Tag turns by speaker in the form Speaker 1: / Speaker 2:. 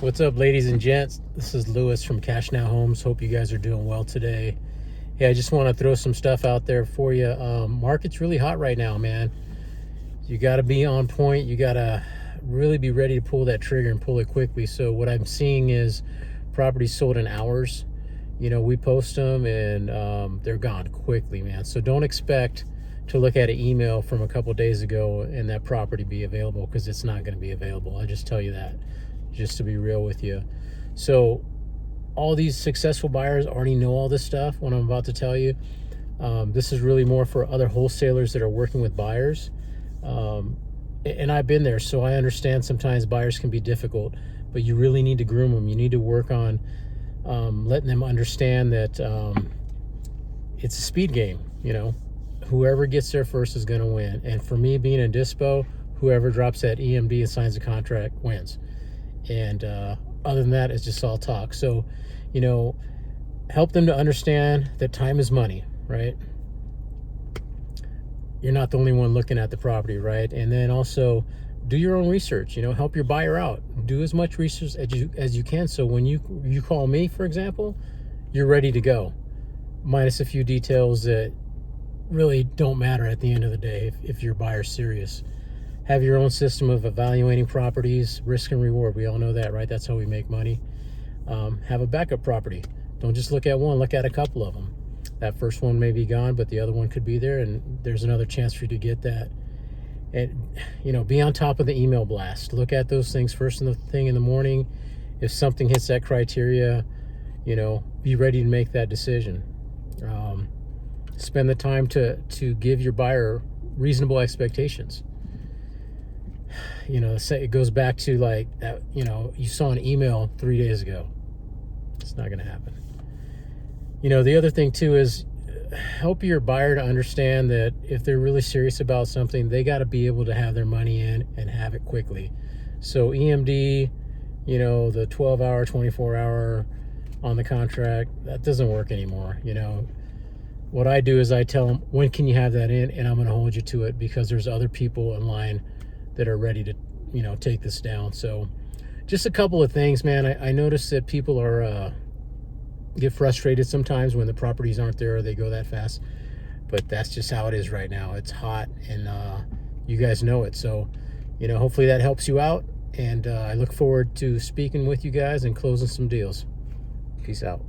Speaker 1: What's up, ladies and gents? This is Lewis from Cash Now Homes. Hope you guys are doing well today. Hey, I just want to throw some stuff out there for you. Market's really hot right now, man. You got to be on point. You got to really be ready to pull that trigger and pull it quickly. So what I'm seeing is properties sold in hours. You know, we post them and they're gone quickly, man. So don't expect to look at an email from a couple days ago and that property be available, because it's not going to be available. I just tell you that, just to be real with you. So all these successful buyers already know all this stuff, what I'm about to tell you. This is really more for other wholesalers that are working with buyers. And I've been there, so I understand sometimes buyers can be difficult, but you really need to groom them. You need to work on letting them understand that it's a speed game. You know, whoever gets there first is going to win. And for me, being in dispo, whoever drops that EMD and signs the contract wins. And other than that, it's just all talk. So, you know, help them to understand that time is money, right? You're not the only one looking at the property, right? And then also do your own research. You know, help your buyer out. Do as much research as you can, so when you call me, for example, you're ready to go, minus a few details that really don't matter at the end of the day if your buyer's serious. Have your own system of evaluating properties, risk and reward. We all know that, right? That's how we make money. Have a backup property. Don't just look at one, look at a couple of them. That first one may be gone, but the other one could be there, and there's another chance for you to get that. And, you know, be on top of the email blast. Look at those things first thing in the morning. If something hits that criteria, you know, be ready to make that decision. Spend the time to give your buyer reasonable expectations. You know, it goes back to like that, you know, you saw an email 3 days ago. It's not going to happen. You know, the other thing too is help your buyer to understand that if they're really serious about something, they got to be able to have their money in and have it quickly. So EMD, you know, the 12-hour, 24-hour on the contract, that doesn't work anymore. You know, what I do is I tell them, when can you have that in? And I'm going to hold you to it, because there's other people in line that are ready to, you know, take this down. So just a couple of things, man. I noticed that people are get frustrated sometimes when the properties aren't there or they go that fast, but that's just how it is right now. It's hot, and you guys know it. So, you know, hopefully that helps you out, and I look forward to speaking with you guys and closing some deals. Peace out.